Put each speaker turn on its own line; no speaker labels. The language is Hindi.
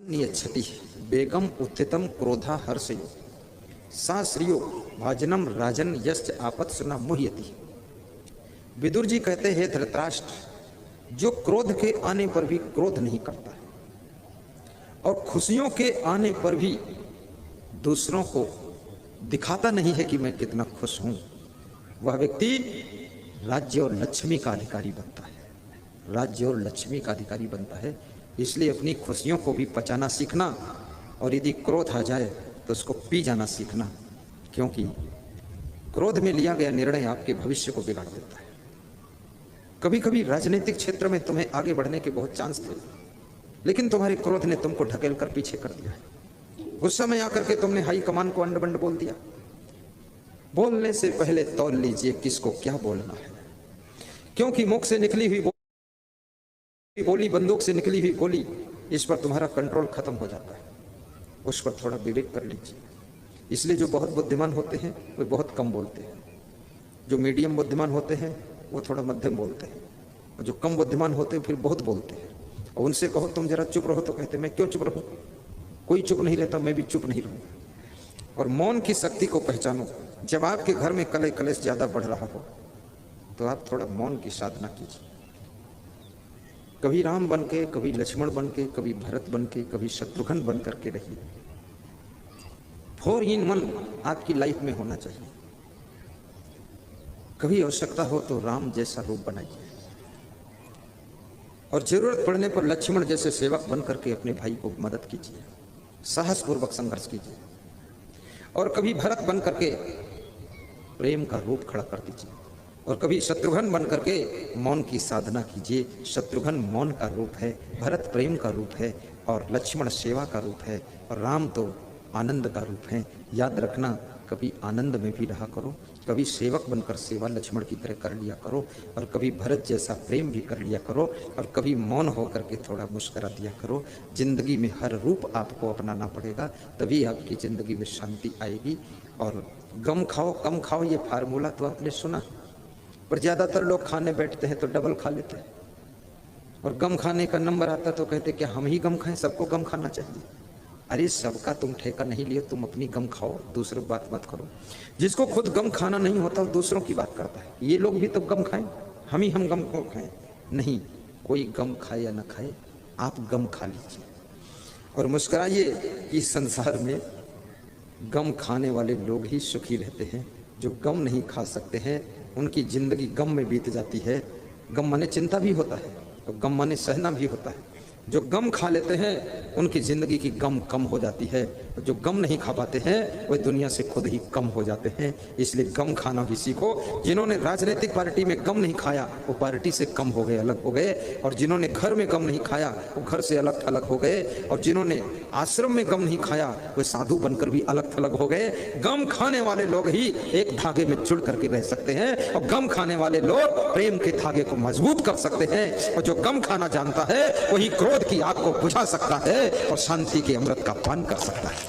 नियच्छति बेगम उत्थितम क्रोधा हर्षयो सा श्रियो भाजनम राजन यश्च आपत्सु न मुह्यति। विदुर जी कहते हैं धृतराष्ट्र, जो क्रोध के आने पर भी क्रोध नहीं करता है और खुशियों के आने पर भी दूसरों को दिखाता नहीं है कि मैं कितना खुश हूं, वह व्यक्ति राज्य और लक्ष्मी का अधिकारी बनता है। राज्य और लक्ष्मी का अधिकारी बनता है। इसलिए अपनी खुशियों को भी पचाना सीखना और यदि क्रोध आ जाए तो उसको पी जाना सीखना, क्योंकि क्रोध में लिया गया निर्णय आपके भविष्य को बिगाड़ देता है। कभी कभी राजनीतिक क्षेत्र में तुम्हें आगे बढ़ने के बहुत चांस थे, लेकिन तुम्हारे क्रोध ने तुमको ढकेल कर पीछे कर दिया है। गुस्सा में आकर के तुमने हाई कमान को अंड बंड बोल दिया। बोलने से पहले तौल लीजिए किसको क्या बोलना है, क्योंकि मुख से निकली हुई बोली, बंदूक से निकली हुई गोली, इस पर तुम्हारा कंट्रोल खत्म हो जाता है। उस पर थोड़ा विवेक कर लीजिए। इसलिए जो बहुत बुद्धिमान होते हैं वे बहुत कम बोलते हैं, जो मीडियम बुद्धिमान होते हैं वो थोड़ा मध्यम बोलते हैं, और जो कम बुद्धिमान होते हैं फिर बहुत बोलते हैं। और उनसे कहो तुम जरा चुप रहो तो कहते मैं क्यों चुप रहूं, कोई चुप नहीं रहता, मैं भी चुप नहीं रहूंगा। और मौन की शक्ति को पहचानो। जब आपके घर में कलह कलेश ज्यादा बढ़ रहा हो तो आप थोड़ा मौन की साधना कीजिए। कभी राम बन के, कभी लक्ष्मण बन के, कभी भरत बन के, कभी शत्रुघ्न बन करके रहिए। 4 in 1 आपकी लाइफ में होना चाहिए। कभी आवश्यकता हो तो राम जैसा रूप बनाइए और जरूरत पड़ने पर लक्ष्मण जैसे सेवक बन करके अपने भाई को मदद कीजिए, साहसपूर्वक संघर्ष कीजिए। और कभी भरत बन करके प्रेम का रूप खड़ा कर दीजिए, और कभी शत्रुघ्न बन करके मौन की साधना कीजिए। शत्रुघ्न मौन का रूप है, भरत प्रेम का रूप है, और लक्ष्मण सेवा का रूप है, और राम तो आनंद का रूप है। याद रखना, कभी आनंद में भी रहा करो, कभी सेवक बनकर सेवा लक्ष्मण की तरह कर लिया करो, और कभी भरत जैसा प्रेम भी कर लिया करो, और कभी मौन होकर के थोड़ा मुस्कुरा दिया करो। जिंदगी में हर रूप आपको अपनाना पड़ेगा, तभी आपकी जिंदगी में शांति आएगी। और गम खाओ कम खाओ, ये फार्मूला तो आपने सुना, पर ज्यादातर लोग खाने बैठते हैं तो डबल खा लेते हैं, और गम खाने का नंबर आता तो कहते क्या हम ही गम खाएं, सबको गम खाना चाहिए। अरे सबका तुम ठेका नहीं लिए, तुम अपनी गम खाओ, दूसरों बात मत करो। जिसको खुद गम खाना नहीं होता वो दूसरों की बात करता है। ये लोग भी तो गम खाएं, हम गम को खाएं? नहीं, कोई गम खाए या ना खाए, आप गम खा लीजिए और मुस्कुराइए कि संसार में गम खाने वाले लोग ही सुखी रहते हैं। जो गम नहीं खा सकते हैं उनकी जिंदगी गम में बीत जाती है। गम माने चिंता भी होता है, तो गम माने सहना भी होता है। जो गम खा लेते हैं उनकी जिंदगी की गम कम हो जाती है, जो गम नहीं खा पाते हैं वे दुनिया से खुद ही कम हो जाते हैं। इसलिए गम खाना भी सीखो। जिन्होंने राजनीतिक पार्टी में गम नहीं खाया वो पार्टी से कम हो गए, अलग हो गए, और जिन्होंने घर में गम नहीं खाया वो घर से अलग थलग हो गए, और जिन्होंने आश्रम में गम नहीं खाया वे साधु बनकर भी अलग थलग हो गए। गम खाने वाले लोग ही एक धागे में जुड़ करके रह सकते हैं, और गम खाने वाले लोग प्रेम के धागे को मजबूत कर सकते हैं। और जो गम खाना जानता है वही क्रोध की आग को बुझा सकता है और शांति के अमृत का पान कर सकता है।